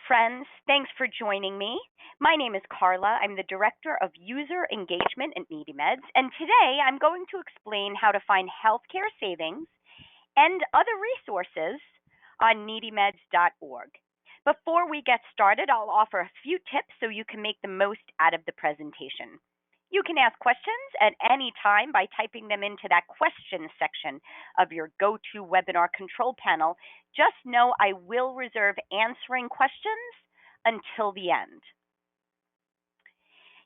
friends. Thanks for joining me. My name is Carla. I'm the Director of User Engagement at NeedyMeds, and today I'm going to explain how to find healthcare savings and other resources on needymeds.org. Before we get started, I'll offer a few tips so you can make the most out of the presentation. You can ask questions at any time by typing them into that questions section of your GoToWebinar control panel. Just know I will reserve answering questions until the end.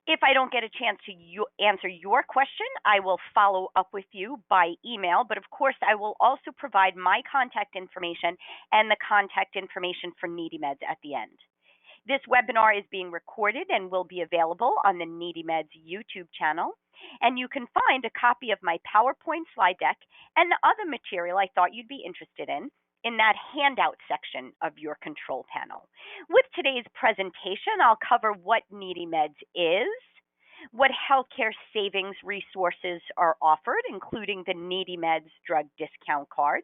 If I don't get a chance to answer your question, I will follow up with you by email, but of course I will also provide my contact information and the contact information for NeedyMeds at the end. This webinar is being recorded and will be available on the NeedyMeds YouTube channel, and you can find a copy of my PowerPoint slide deck and the other material I thought you'd be interested in that handout section of your control panel. With today's presentation, I'll cover what NeedyMeds is, what healthcare savings resources are offered, including the NeedyMeds drug discount card.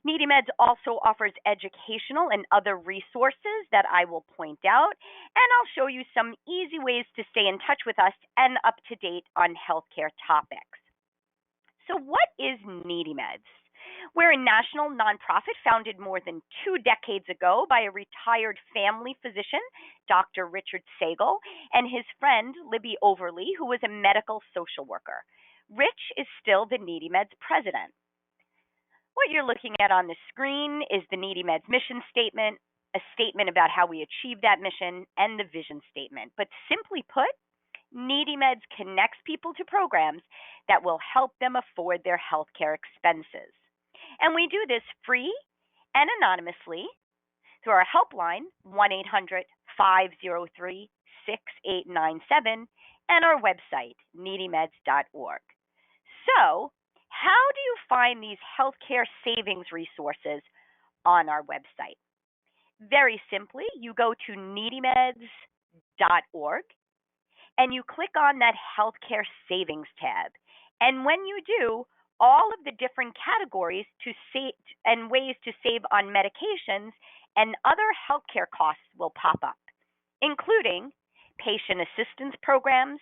NeedyMeds also offers educational and other resources that I will point out, and I'll show you some easy ways to stay in touch with us and up to date on healthcare topics. So what is NeedyMeds? We're a national nonprofit founded more than 2 decades ago by a retired family physician, Dr. Richard Sagel, and his friend, Libby Overly, who was a medical social worker. Rich is still the NeedyMeds president. What you're looking at on the screen is the NeedyMeds mission statement, a statement about how we achieve that mission, and the vision statement. But simply put, NeedyMeds connects people to programs that will help them afford their healthcare expenses. And we do this free and anonymously through our helpline, 1-800-503-6897, and our website, needymeds.org. So, how do you find these healthcare savings resources on our website? Very simply, you go to needymeds.org and you click on that healthcare savings tab. And when you do, all of the different categories to save and ways to save on medications and other healthcare costs will pop up, including patient assistance programs,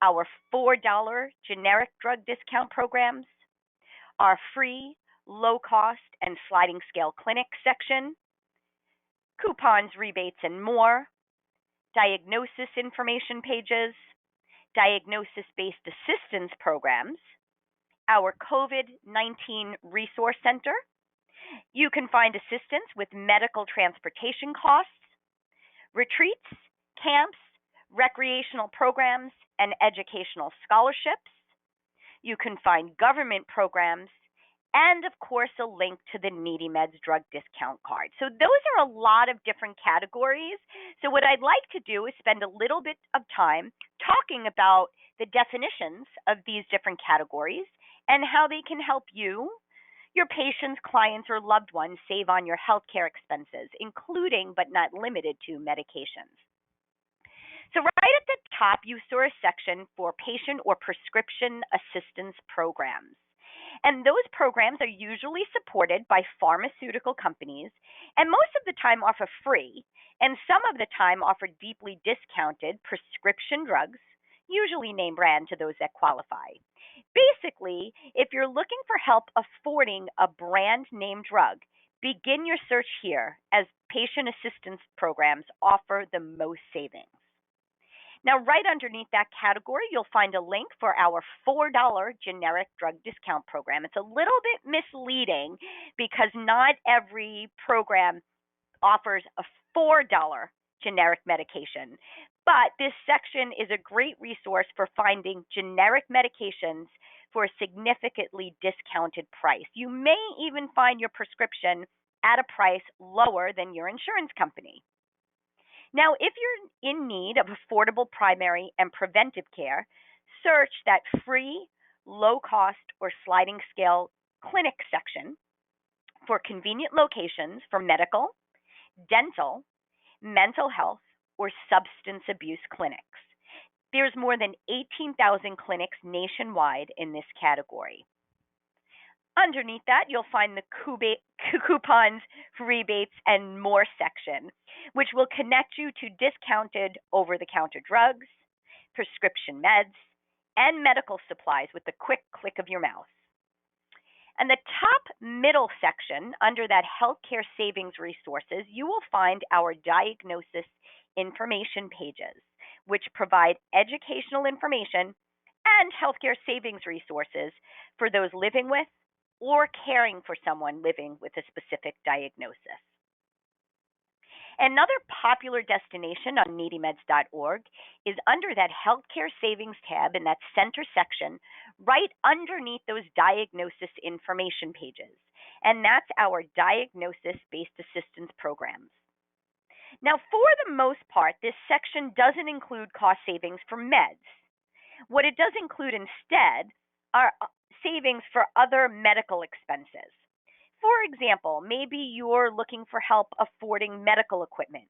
our $4 generic drug discount programs, our free, low-cost, and sliding scale clinic section, coupons, rebates, and more, diagnosis information pages, diagnosis-based assistance programs, our COVID-19 Resource Center. You can find assistance with medical transportation costs, retreats, camps, recreational programs, and educational scholarships. You can find government programs, and of course, a link to the NeedyMeds drug discount card. So those are a lot of different categories. So what I'd like to do is spend a little bit of time talking about the definitions of these different categories and how they can help you, your patients, clients, or loved ones save on your healthcare expenses, including but not limited to medications. So right at the top, you saw a section for patient or prescription assistance programs. And those programs are usually supported by pharmaceutical companies and most of the time offer free and some of the time offer deeply discounted prescription drugs, usually name brand to those that qualify. Basically, if you're looking for help affording a brand name drug, begin your search here as patient assistance programs offer the most savings. Now, right underneath that category, you'll find a link for our $4 generic drug discount program. It's a little bit misleading because not every program offers a $4 generic medication, but this section is a great resource for finding generic medications for a significantly discounted price. You may even find your prescription at a price lower than your insurance company. Now, if you're in need of affordable primary and preventive care, search that free, low-cost, or sliding scale clinic section for convenient locations for medical, dental, mental health, or substance abuse clinics. There's more than 18,000 clinics nationwide in this category. Underneath that, you'll find the coupons, rebates, and more section, which will connect you to discounted over the counter drugs, prescription meds, and medical supplies with the quick click of your mouse. And the top middle section, under that healthcare savings resources, you will find our diagnosis information pages, which provide educational information and healthcare savings resources for those living with or caring for someone living with a specific diagnosis. Another popular destination on NeedyMeds.org is under that Healthcare Savings tab in that center section, right underneath those diagnosis information pages. And that's our diagnosis-based assistance programs. Now, for the most part, this section doesn't include cost savings for meds. What it does include instead are savings for other medical expenses. For example, maybe you're looking for help affording medical equipment.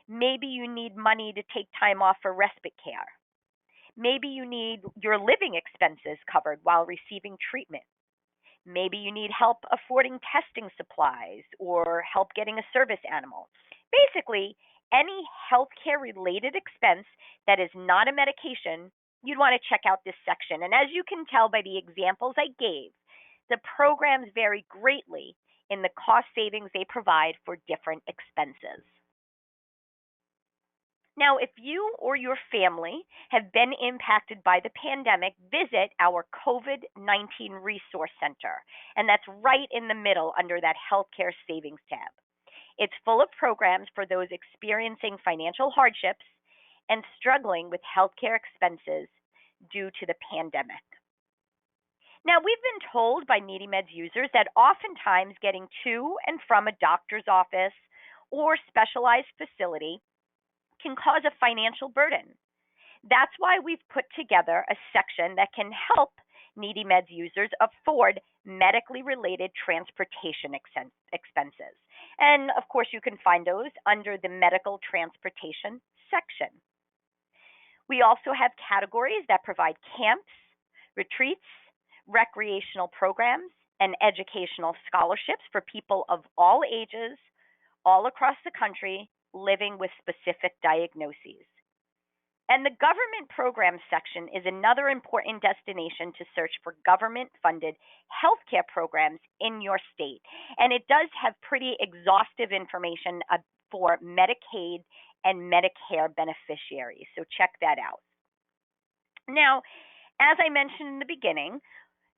Maybe you need money to take time off for respite care. Maybe you need your living expenses covered while receiving treatment. Maybe you need help affording testing supplies or help getting a service animal. Basically, any healthcare related expense that is not a medication, you'd want to check out this section. And as you can tell by the examples I gave, the programs vary greatly in the cost savings they provide for different expenses. Now, if you or your family have been impacted by the pandemic, visit our COVID-19 Resource Center, and that's right in the middle under that Healthcare Savings tab. It's full of programs for those experiencing financial hardships and struggling with healthcare expenses due to the pandemic. Now, we've been told by NeedyMeds users that oftentimes getting to and from a doctor's office or specialized facility can cause a financial burden. That's why we've put together a section that can help NeedyMeds users afford medically related transportation expenses. And of course, you can find those under the medical transportation section. We also have categories that provide camps, retreats, recreational programs, and educational scholarships for people of all ages, all across the country, living with specific diagnoses. And the government programs section is another important destination to search for government-funded healthcare programs in your state. And it does have pretty exhaustive information for Medicaid and Medicare beneficiaries. So check that out. Now, as I mentioned in the beginning,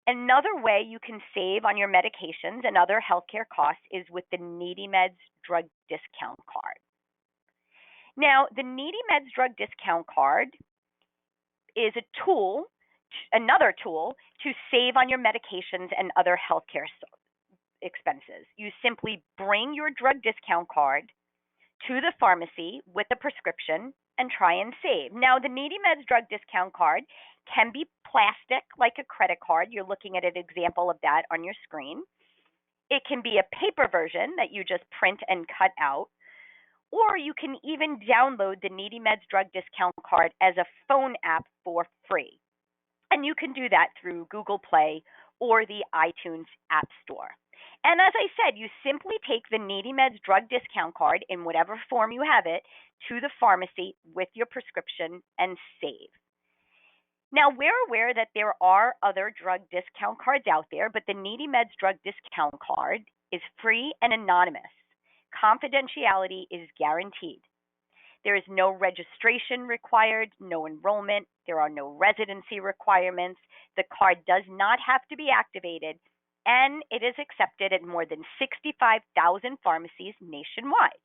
another way you can save on your medications and other healthcare costs is with the NeedyMeds Drug Discount Card. Now, the NeedyMeds Drug Discount Card is another tool to save on your medications and other healthcare expenses. You simply bring your drug discount card to the pharmacy with a prescription and try and save. Now, the NeedyMeds Drug Discount Card can be plastic like a credit card. You're looking at an example of that on your screen. It can be a paper version that you just print and cut out. Or you can even download the NeedyMeds Drug Discount Card as a phone app for free. And you can do that through Google Play or the iTunes App Store. And as I said, you simply take the NeedyMeds Drug Discount Card in whatever form you have it to the pharmacy with your prescription and save. Now, we're aware that there are other drug discount cards out there, but the NeedyMeds Drug Discount Card is free and anonymous. Confidentiality is guaranteed. There is no registration required, no enrollment, there are no residency requirements. The card does not have to be activated, and it is accepted at more than 65,000 pharmacies nationwide.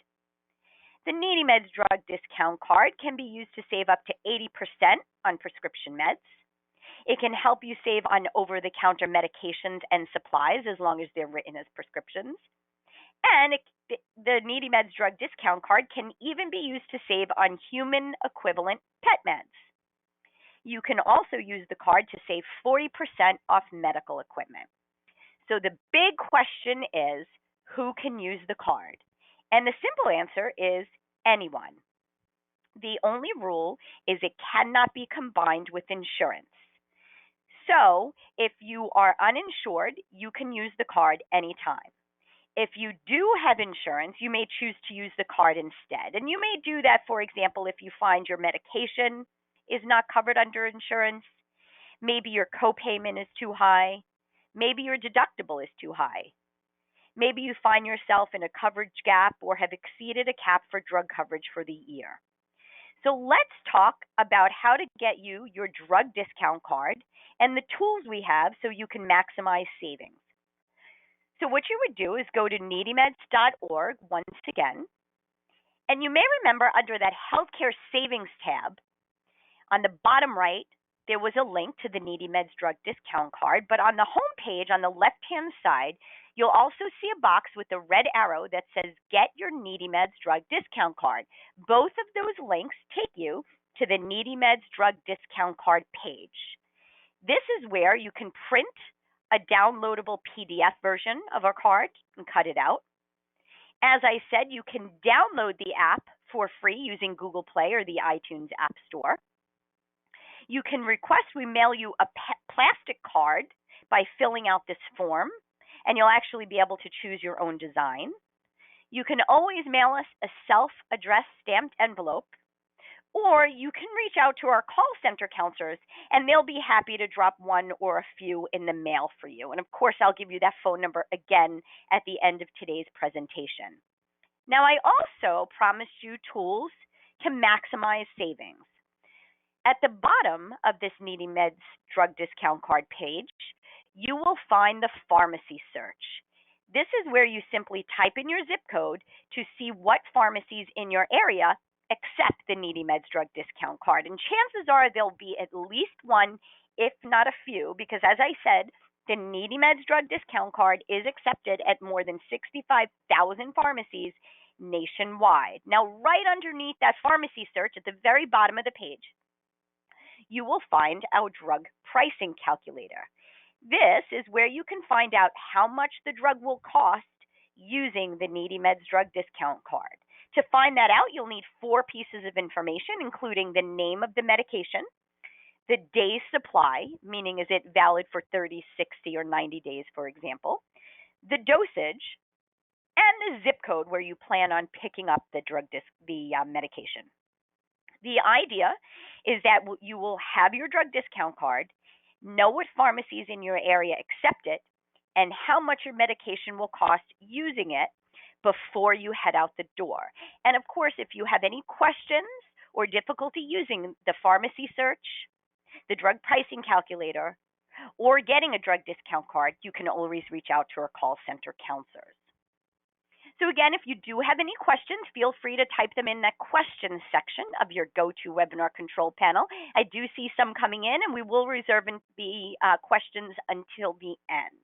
The NeedyMeds Drug Discount Card can be used to save up to 80% on prescription meds. It can help you save on over-the-counter medications and supplies as long as they're written as prescriptions. And the NeedyMeds Drug Discount Card can even be used to save on human equivalent pet meds. You can also use the card to save 40% off medical equipment. So the big question is, who can use the card? And the simple answer is anyone. The only rule is it cannot be combined with insurance. So if you are uninsured, you can use the card anytime. If you do have insurance, you may choose to use the card instead. And you may do that, for example, if you find your medication is not covered under insurance, maybe your copayment is too high, maybe your deductible is too high. Maybe you find yourself in a coverage gap or have exceeded a cap for drug coverage for the year. So let's talk about how to get you your drug discount card and the tools we have so you can maximize savings. So what you would do is go to needymeds.org once again, and you may remember under that healthcare savings tab, on the bottom right, there was a link to the NeedyMeds drug discount card, but on the home page on the left-hand side, you'll also see a box with a red arrow that says Get Your NeedyMeds drug discount card. Both of those links take you to the NeedyMeds drug discount card page. This is where you can print a downloadable PDF version of our card and cut it out. As I said, you can download the app for free using Google Play or the iTunes App Store. You can request we mail you a plastic card by filling out this form, and you'll actually be able to choose your own design. You can always mail us a self-addressed stamped envelope, or you can reach out to our call center counselors, and they'll be happy to drop one or a few in the mail for you. And of course, I'll give you that phone number again at the end of today's presentation. Now, I also promised you tools to maximize savings. At the bottom of this NeedyMeds drug discount card page, you will find the pharmacy search. This is where you simply type in your zip code to see what pharmacies in your area accept the NeedyMeds drug discount card. And chances are there'll be at least one, if not a few, because as I said, the NeedyMeds drug discount card is accepted at more than 65,000 pharmacies nationwide. Now, right underneath that pharmacy search at the very bottom of the page, you will find our drug pricing calculator. This is where you can find out how much the drug will cost using the NeedyMeds drug discount card. To find that out, you'll need 4 pieces of information, including the name of the medication, the day's supply, meaning is it valid for 30, 60, or 90 days, for example, the dosage, and the zip code where you plan on picking up the medication. The idea is that you will have your drug discount card, know what pharmacies in your area accept it, and how much your medication will cost using it before you head out the door. And of course, if you have any questions or difficulty using the pharmacy search, the drug pricing calculator, or getting a drug discount card, you can always reach out to our call center counselors. So again, if you do have any questions, feel free to type them in that questions section of your GoToWebinar control panel. I do see some coming in, and we will reserve the questions until the end.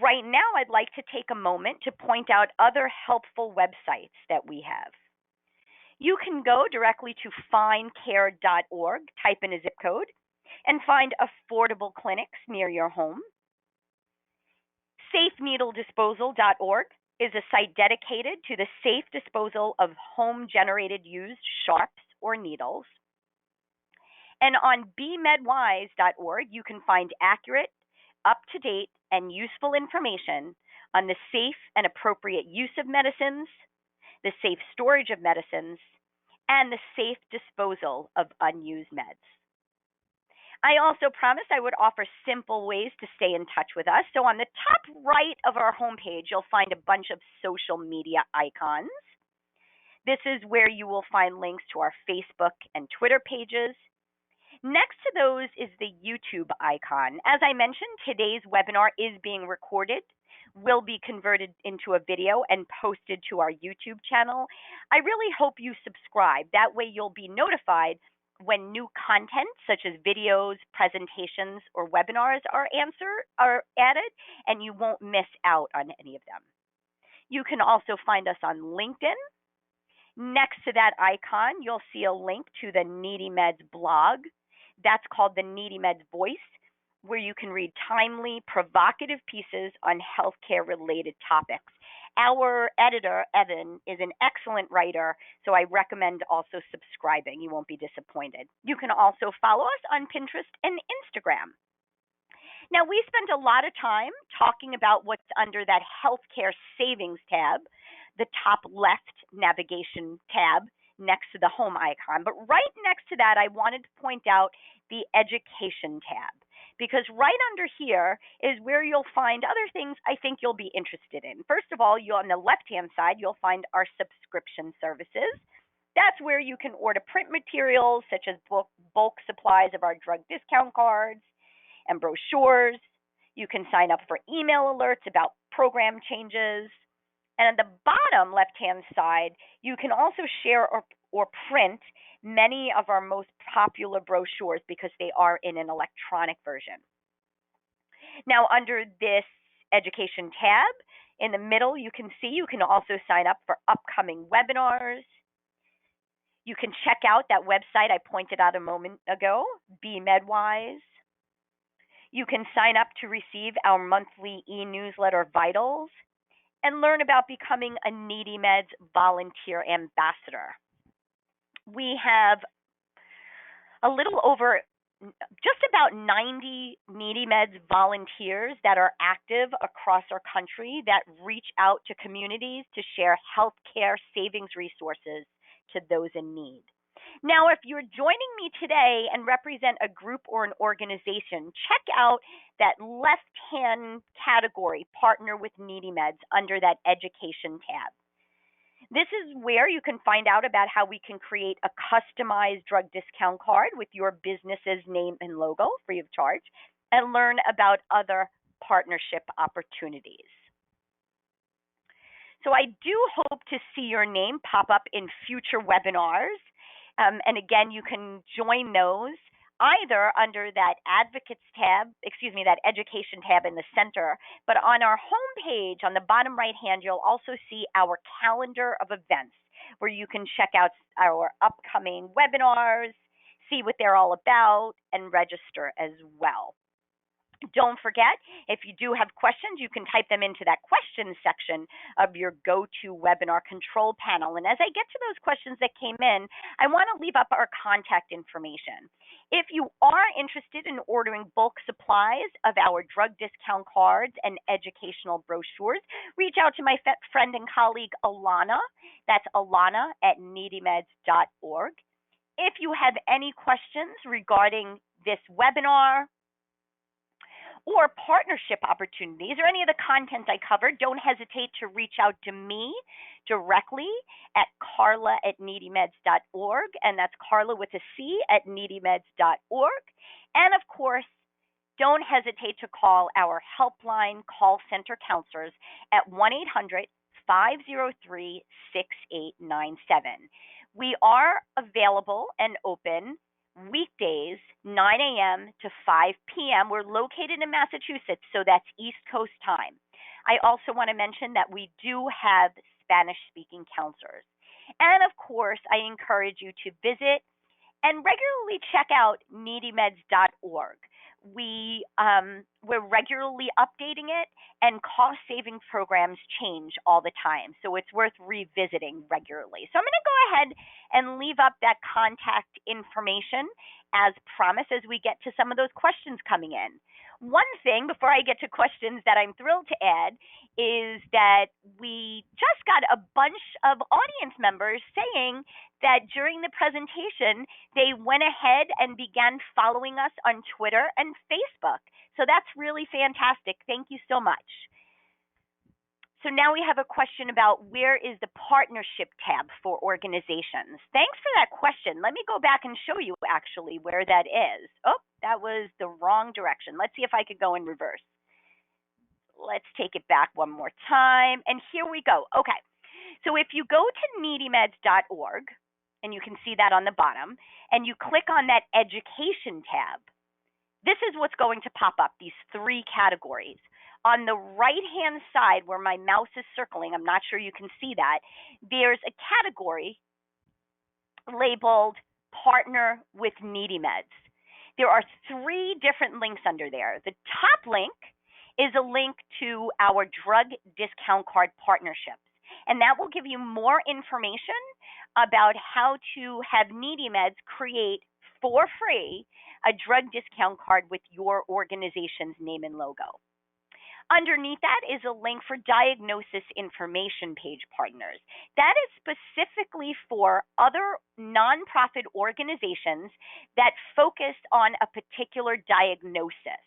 Right now, I'd like to take a moment to point out other helpful websites that we have. You can go directly to findcare.org, type in a zip code, and find affordable clinics near your home. SafeNeedleDisposal.org is a site dedicated to the safe disposal of home-generated used sharps or needles. And on bmedwise.org, you can find accurate, up-to-date, and useful information on the safe and appropriate use of medicines, the safe storage of medicines, and the safe disposal of unused meds. I also promised I would offer simple ways to stay in touch with us. So on the top right of our homepage, you'll find a bunch of social media icons. This is where you will find links to our Facebook and Twitter pages. Next to those is the YouTube icon. As I mentioned, today's webinar is being recorded, will be converted into a video and posted to our YouTube channel. I really hope you subscribe. That way you'll be notified when new content such as videos, presentations, or webinars are added, and you won't miss out on any of them. You can also find us on LinkedIn. Next to that icon, you'll see a link to the NeedyMeds blog. That's called the NeedyMeds Voice, where you can read timely, provocative pieces on healthcare-related topics. Our editor, Evan, is an excellent writer, so I recommend also subscribing. You won't be disappointed. You can also follow us on Pinterest and Instagram. Now, we spent a lot of time talking about what's under that healthcare savings tab, the top left navigation tab next to the home icon. But right next to that, I wanted to point out the education tab, because right under here is where you'll find other things I think you'll be interested in. First of all, on the left-hand side, you'll find our subscription services. That's where you can order print materials such as bulk supplies of our drug discount cards and brochures. You can sign up for email alerts about program changes. And at the bottom left-hand side, you can also share or print many of our most popular brochures because they are in an electronic version. Now, under this education tab, in the middle, you can see you can also sign up for upcoming webinars. You can check out that website I pointed out a moment ago, BeMedWise. You can sign up to receive our monthly e-newsletter, Vitals, and learn about becoming a NeedyMeds Volunteer Ambassador. We have a little over just about 90 NeedyMeds volunteers that are active across our country that reach out to communities to share healthcare savings resources to those in need. Now, if you're joining me today and represent a group or an organization, check out that left-hand category, Partner with NeedyMeds, under that Education tab. This is where you can find out about how we can create a customized drug discount card with your business's name and logo free of charge, and learn about other partnership opportunities. So I do hope to see your name pop up in future webinars. And again, you can join those either under that advocates tab, that education tab in the center, but on our homepage on the bottom right hand, you'll also see our calendar of events where you can check out our upcoming webinars, see what they're all about, and register as well. Don't forget, if you do have questions, you can type them into that questions section of your GoToWebinar control panel. And as I get to those questions that came in, I want to leave up our contact information. If you are interested in ordering bulk supplies of our drug discount cards and educational brochures, reach out to my friend and colleague, Alana. That's Alana at NeedyMeds.org. If you have any questions regarding this webinar, or partnership opportunities, or any of the content I covered, don't hesitate to reach out to me directly at carla@needymeds.org, and that's Carla with a C at needymeds.org. And of course, don't hesitate to call our helpline call center counselors at 1-800-503-6897. We are available and open weekdays, 9 a.m. to 5 p.m. We're located in Massachusetts, so that's East Coast time. I also want to mention that we do have Spanish-speaking counselors. And of course, I encourage you to visit and regularly check out NeedyMeds.org. We're regularly updating it, and cost-saving programs change all the time, so it's worth revisiting regularly. So I'm going to go ahead and leave up that contact information as promised as we get to some of those questions coming in. One thing before I get to questions that I'm thrilled to add is that we just got a bunch of audience members saying that during the presentation, they went ahead and began following us on Twitter and Facebook. So that's really fantastic. Thank you so much. So now we have a question about where is the partnership tab for organizations. Thanks for that question. Let me go back and show you actually where that is. Oh, that was the wrong direction. Let's see if I could go in reverse. Let's take it back one more time. And here we go. Okay. So if you go to NeedyMeds.org, and you can see that on the bottom, and you click on that education tab, this is what's going to pop up, these three categories. On the right-hand side where my mouse is circling, I'm not sure you can see that, there's a category labeled Partner with NeedyMeds. There are three different links under there. The top link is a link to our drug discount card partnerships. And that will give you more information about how to have NeedyMeds create for free a drug discount card with your organization's name and logo. Underneath that is a link for diagnosis information page partners. That is specifically for other nonprofit organizations that focus on a particular diagnosis.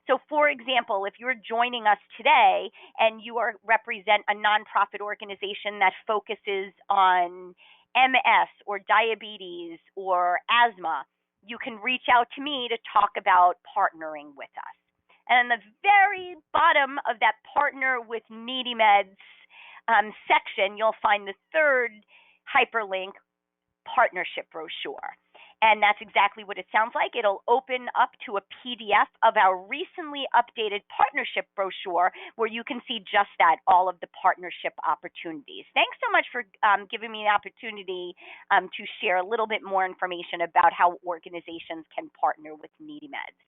So, for example, if you're joining us today and you represent a nonprofit organization that focuses on MS or diabetes or asthma, you can reach out to me to talk about partnering with us. And on the very bottom of that Partner with NeedyMeds section, you'll find the third hyperlink, Partnership Brochure. And that's exactly what it sounds like. It'll open up to a PDF of our recently updated partnership brochure where you can see just that, all of the partnership opportunities. Thanks so much for giving me the opportunity to share a little bit more information about how organizations can partner with NeedyMeds.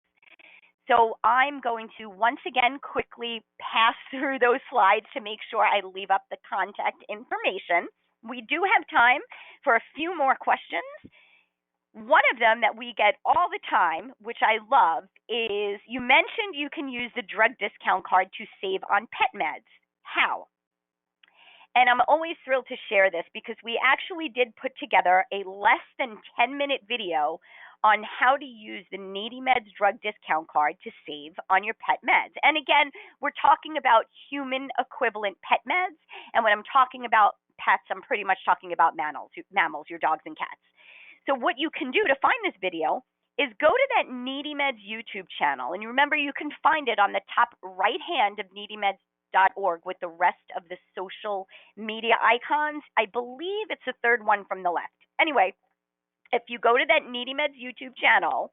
So I'm going to once again quickly pass through those slides to make sure I leave up the contact information. We do have time for a few more questions. One of them that we get all the time, which I love, is you mentioned you can use the drug discount card to save on pet meds. How? And I'm always thrilled to share this because we actually did put together a less than 10-minute video on how to use the NeedyMeds drug discount card to save on your pet meds. And again, we're talking about human equivalent pet meds. And when I'm talking about pets, I'm pretty much talking about mammals, your dogs and cats. So what you can do to find this video is go to that NeedyMeds YouTube channel. And you remember you can find it on the top right hand of NeedyMeds.org with the rest of the social media icons. I believe it's the third one from the left. Anyway, if you go to that NeedyMeds YouTube channel,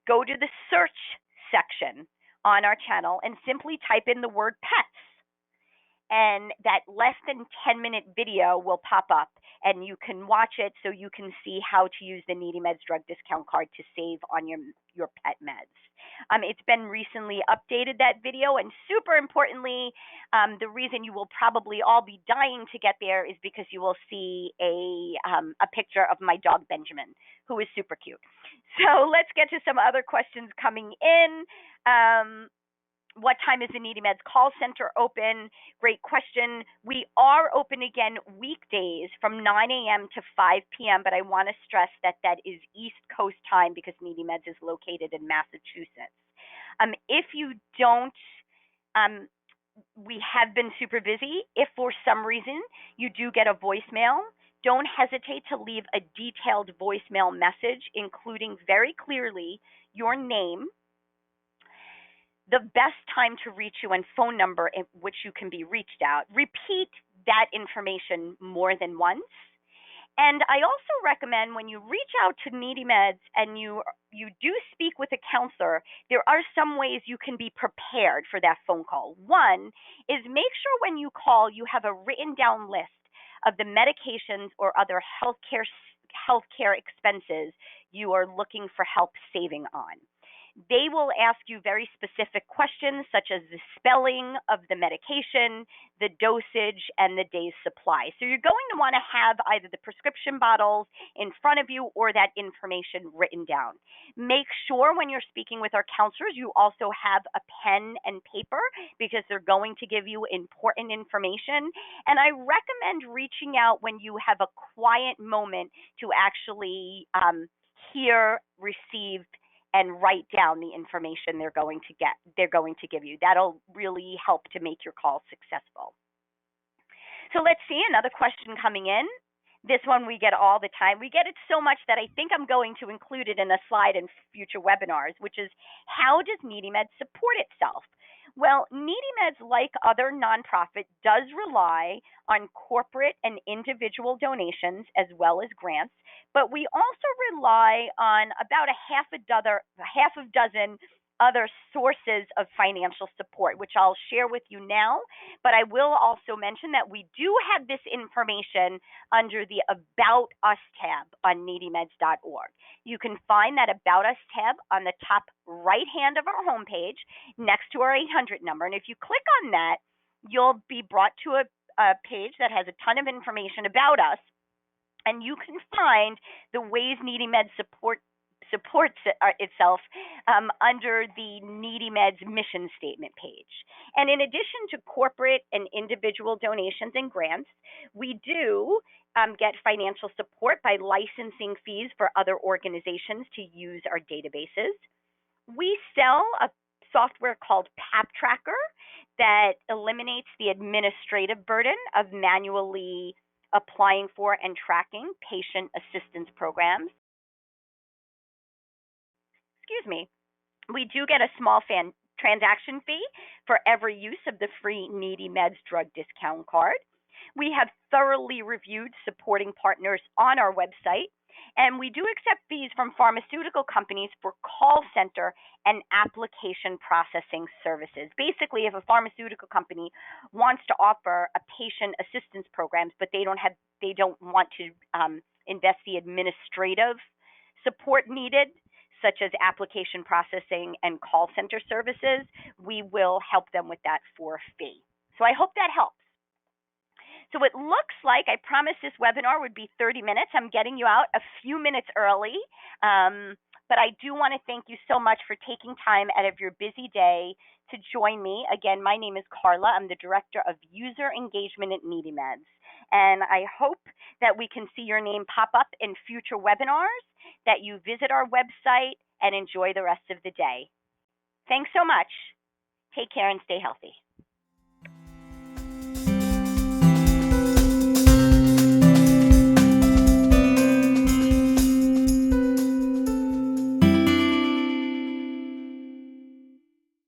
go to the search section on our channel and simply type in the word pets. And that less than 10-minute video will pop up and you can watch it so you can see how to use the NeedyMeds drug discount card to save on your pet meds. It's been recently updated, that video, and super importantly, the reason you will probably all be dying to get there is because you will see a picture of my dog Benjamin, who is super cute. So let's get to some other questions coming in. What time is the NeedyMeds call center open? Great question. We are open again weekdays from 9 a.m. to 5 p.m., but I want to stress that that is East Coast time because NeedyMeds is located in Massachusetts. If you don't, we have been super busy. If for some reason you do get a voicemail, don't hesitate to leave a detailed voicemail message, including very clearly your name, the best time to reach you, and phone number in which you can be reached out. Repeat that information more than once. And I also recommend when you reach out to NeedyMeds and you do speak with a counselor, there are some ways you can be prepared for that phone call. One is make sure when you call you have a written down list of the medications or other healthcare expenses you are looking for help saving on. They will ask you very specific questions such as the spelling of the medication, the dosage, and the day's supply. So you're going to want to have either the prescription bottles in front of you or that information written down. Make sure when you're speaking with our counselors, you also have a pen and paper because they're going to give you important information. And I recommend reaching out when you have a quiet moment to actually hear, receive, and write down the information they're going to give you. That'll really help to make your call successful. So let's see another question coming in. This one we get all the time. We get it so much that I think I'm going to include it in a slide in future webinars, which is how does NeedyMeds support itself? Well, NeedyMeds, like other nonprofit, does rely on corporate and individual donations as well as grants, but we also rely on about a half a dozen other sources of financial support, which I'll share with you now. But I will also mention that we do have this information under the About Us tab on NeedyMeds.org. You can find that About Us tab on the top right hand of our homepage next to our 800 number. And if you click on that, you'll be brought to a page that has a ton of information about us, and you can find the ways NeedyMeds supports itself under the NeedyMeds mission statement page. And in addition to corporate and individual donations and grants, we do get financial support by licensing fees for other organizations to use our databases. We sell a software called PAP Tracker that eliminates the administrative burden of manually applying for and tracking patient assistance programs. Excuse me. We do get a small transaction fee for every use of the free NeedyMeds drug discount card. We have thoroughly reviewed supporting partners on our website, and we do accept fees from pharmaceutical companies for call center and application processing services. Basically, if a pharmaceutical company wants to offer a patient assistance programs, but they don't want to invest the administrative support needed, such as application processing and call center services, we will help them with that for a fee. So I hope that helps. So it looks like I promised this webinar would be 30 minutes. I'm getting you out a few minutes early, but I do want to thank you so much for taking time out of your busy day to join me. Again, my name is Carla. I'm the Director of User Engagement at NeedyMeds, and I hope that we can see your name pop up in future webinars, that you visit our website, and enjoy the rest of the day. Thanks so much. Take care and stay healthy.